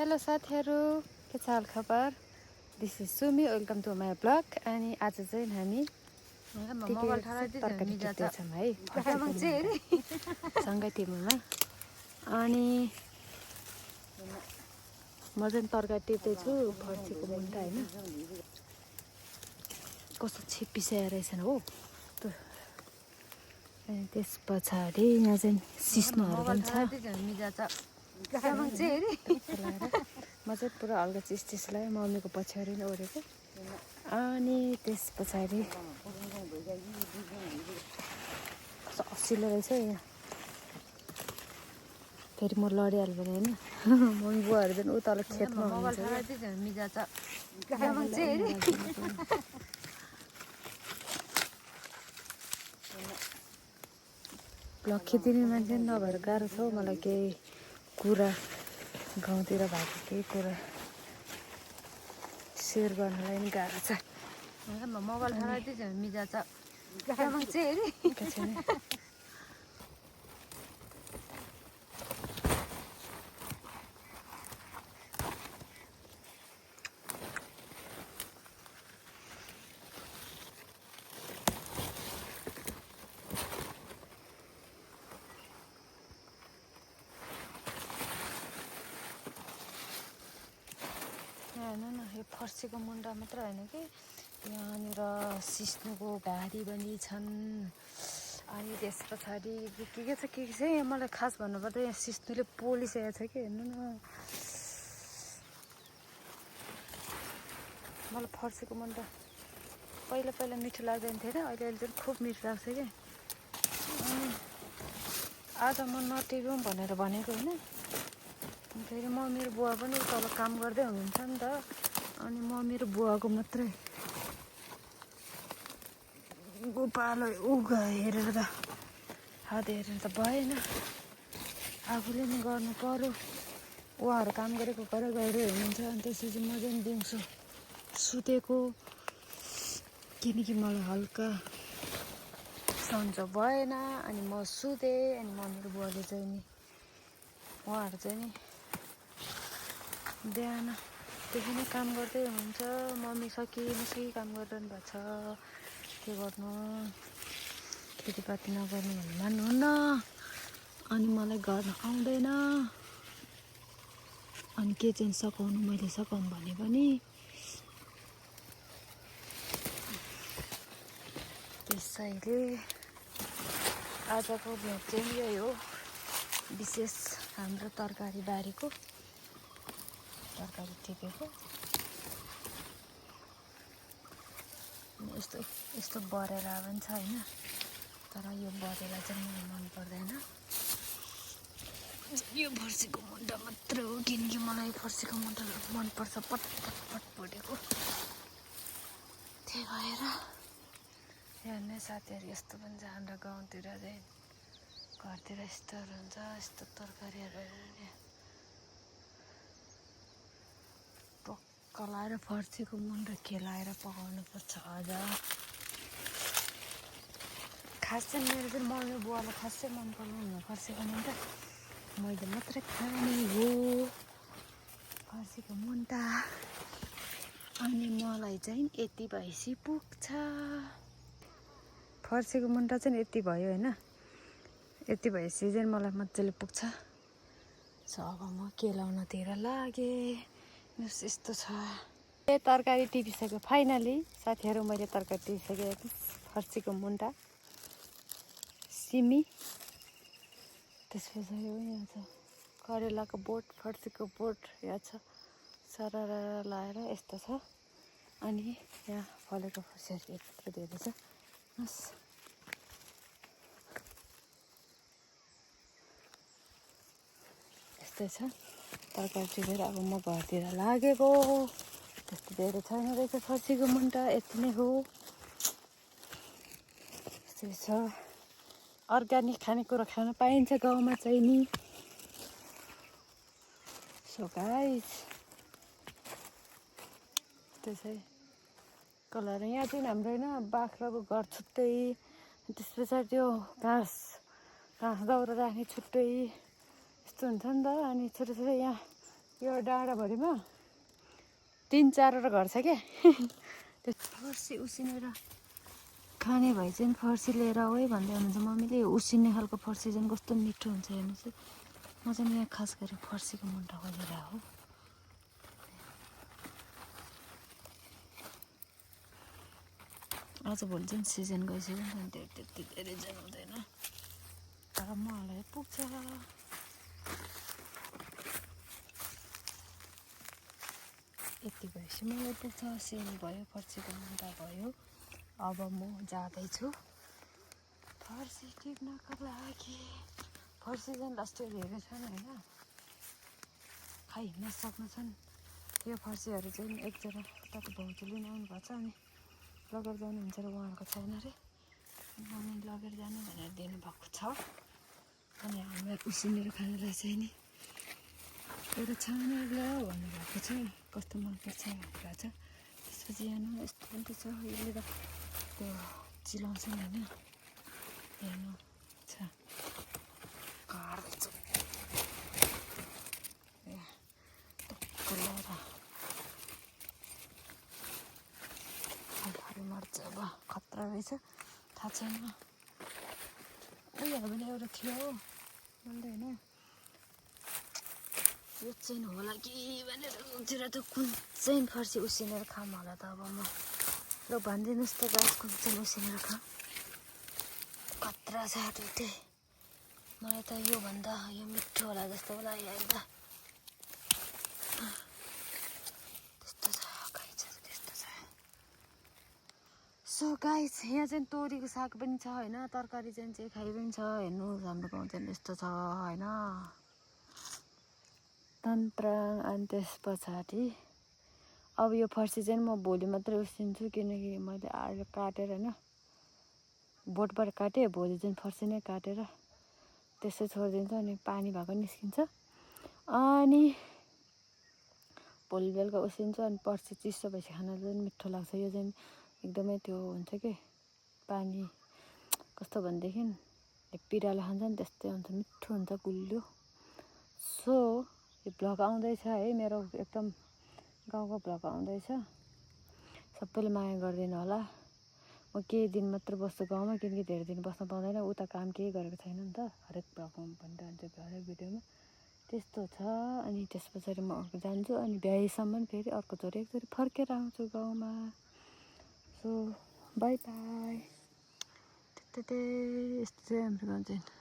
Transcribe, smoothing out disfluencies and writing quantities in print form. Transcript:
Hello साथीहरू, के छ हाल खबर? This is Sumi, welcome to my blog. अनि आज चाहिँ हामी तरकारी टिप्दैछौँ है, सँगै टिप्नुमै। अनि म चाहिँ तरकारी टिप्दैछु फर्सीको मुन्टा होइन, कस्तो छिप्पिसाएर रहेछ हो। अनि त्यस पछाडि यहाँ चाहिँ सिस्नोहरू पनि छ। म चाहिँ पुरा हल्का चिस लगाएँ, मम्मीको पछाडि नै ओढेको। अनि त्यस पछाडि कस्तो असिलो रहेछ यहाँ, फेरि म लडिहाल्यो भने होइन। मम्मी बुवाहरू चाहिँ उता खेतमा हुनुहुन्छ। ब्लग खिचिने मान्छे नभएर गाह्रो छ मलाई, केही कुरा गाउँतिर भएको केही कुरा सेयर गर्नलाई नि गाह्रो छ। मोबाइल हेर्नु न, यो फर्सीको मुन्टा मात्र होइन कि यहाँनिर सिस्नुको भारी पनि छन्। अनि त्यस पछाडि के छ यहाँ मलाई खास भन्नुपर्दा यहाँ सिस्नुले पोलिसकेको छ कि, हेर्नु न। मलाई फर्सीको मुन्टा पहिला मिठो लाग्दैन थिएन, अहिले चाहिँ खुब मिठो लाग्छ कि। आज म नटिपौँ भनेर भनेको होइन, फेरि म मेरो बुवा पनि तल काम गर्दै हुनुहुन्छ नि त। अनि म मेरो बुवाको मात्रै गोपालो हेरेर त हात हेरेर त भएन, आफूले नि गर्नु पर्यो। उहाँहरू काम गरेको गरे हुनुहुन्छ। अनि त्यसपछि म चाहिँ दिउँसो सुतेको, किनकि मलाई हल्का सन्चो भएन। अनि म सुतेँ। अनि म मेरो बुवाले चाहिँ नि उहाँहरू चाहिँ नि बिहानदेखि नै काम गर्दै हुनुहुन्छ। मम्मी सकी काम गरिरहनु भएको छ। के गर्नु, खेतीपाती नगर्नु भने मान्नुहुन्न। अनि मलाई गर्न आउँदैन। अनि के चाहिँ सघाउनु, मैले सघाउनु भने पनि त्यसैले आजको भ्लग चाहिँ यही हो। विशेष हाम्रो तरकारी बारीको तरकारी टिपेको। यस्तो बरेला पनि छ होइन, तर यो बरेला चाहिँ मलाई मन पर्दैन। यो फर्सीको मुन्टा मात्र हो, किनकि मलाई फर्सीको मुन्टा मनपर्छ, पट फुटेको। त्यही भएर हेर्ने साथीहरू, यस्तो पनि छ हाम्रो गाउँतिर चाहिँ, घरतिर यस्तोहरू हुन्छ। यस्तो तरकारीहरू कलाएर फर्सीको मुन्टा खेलाएर पकाउनु पर्छ आज। खास चाहिँ मेरो चाहिँ मम्मी बुवालाई खासै मन पर्दैन फर्सीको मुन्टा, मैले मात्रै खाने हो फर्सीको मुन्टा। अनि मलाई चाहिँ यति भएपछि पुग्छ। फर्सीको मुन्टा चाहिँ यति भयो होइन, यति भएपछि चाहिँ मलाई मजाले पुग्छ। अब म केलाउनतिर लागेँ। यस्तो छ तरकारी टिपिसक्यो फाइनली साथीहरू। मैले तरकारी टिपिसकेँ, फर्सीको मुन्टा, सिमी, त्यस पछाडि यहाँ छ करेलाको बोट, फर्सीको बोट यहाँ छ सरर लाएर यस्तो छ। अनि यहाँ फलेको फर्सीहरू यत्रो धेरै छ। यस्तै छ तरकारी टिपेर अब म घरतिर लागेको। त्यस्तो धेरै छैन रहेछ फर्सीको मुन्टा, यति नै हो। यस्तै छ, अर्ग्यानिक खानेकुरा खान पाइन्छ गाउँमा चाहिँ नि। सो गाइस, त्यसै कलर यहाँ चाहिँ हाम्रो होइन बाख्राको घर छुट्टै, त्यस पछाडि त्यो घाँस दाउरा राख्ने छुट्टै यस्तो हुन्छ नि त। अनि छोटो यहाँ यो डाँडाभरिमा 3-4 घर छ क्या फर्सी उसिनेर खाने भए चाहिँ फर्सी लिएर आऊ है भन्दै हुनुहुन्छ मम्मीले। उसिन्ने खालको फर्सी चाहिँ कस्तो मिठो हुन्छ हेर्नुहोस् है। म चाहिँ यहाँ खास गरी फर्सीको मुन्टा खोजेर हो। आजभोलि चाहिँ सिजन गइसक्यो नि त त्यति धेरै चाहिँ हुँदैन तर मलाई पुग्छ। यति भएपछि मलाई पुग्छ। सिमी भयो, फर्सीको मुन्टा भयो। अब म जाँदैछु फर्सी टिप्नको लागि। फर्सी चाहिँ लास्ट धेरै छन् होइन, खाइ नसक्नु छन्। यो फर्सीहरू चाहिँ एकजना तता भाउजूले लिन आउनुभएको छ अनि लगेर जानुहुन्छ र उहाँहरूको छैन अरे, अनि लगेर जानु भनेर दिनुभएको छ। अनि हामीलाई उसिनेर खानुलाई चाहिँ नि एउटा छानेर ल्याऊ भन्नुभएको छ। कस्तो मनपर्छ भनेर छ। त्यसपछि यहाँ यस्तो पनि छ, यसले त त्यो चिलाउँछ नि होइन। हेर्नु छ काट्छु ए टक्क ल्याएर हरी मर्च अब खतरा रहेछ थाहा छैन। उयो भने एउटा थियो भन्दै होइन, यो चाहिँ होला कि भनेर सोचेर त कुन चाहिँ फर्सी उसिनेर खाऊँ होला त। अब म ल भनिदिनुहोस् त गाइस कुन चाहिँ उसिनेर खाऊँ। खतरा छ दुइटै। मलाई त योभन्दा यो मिठो होला जस्तो पो लागिरहेको त। त्यस्तो छ गाइस, त्यस्तो छ। सो गाइस यहाँ चाहिँ तोरीको साग पनि छ होइन, तरकारी चाहिँ खाइ पनि छ। हेर्नुहोस् हाम्रो गाउँ चाहिँ यस्तो छ होइन तन्त्र। अनि त्यस पछाडि अब यो फर्सी चाहिँ म भोलि मात्रै उसिन्छु किनकि मैले आज काटेर होइन बोटबाट काटेँ। भोलि चाहिँ फर्सी नै काटेर त्यसै छोडिदिन्छ अनि पानी भएको निस्किन्छ। अनि भोलि बेलुका उसिन्छु अनि पर्सि चिसो भएपछि खान चाहिँ मिठो लाग्छ। यो चाहिँ एकदमै त्यो हुन्छ कि पानी कस्तो भनेदेखि पिराले खान्छ नि त्यस्तै हुन्छ, मिठो हुन्छ गुलियो। सो यो भ्लग आउँदैछ है मेरो, एकदम गाउँको भ्लग आउँदैछ। सबैले माया गरिदिनु होला। म केही दिन मात्र बस्छु गाउँमा किनकि धेरै दिन बस्न पाउँदैन, उता काम केही गरेको छैन नि त। हरेक भ्लगमा भनिरहन्छु, हरेक भिडियोमा त्यस्तो छ। अनि त्यस पछाडि म अर्को जान्छु अनि भ्याएसम्म फेरि अर्कोचोटि एकचोटि फर्केर आउँछु गाउँमा। So by by. त्यस्तै यस्तो चाहिँ हाम्रो गाउँ चाहिँ।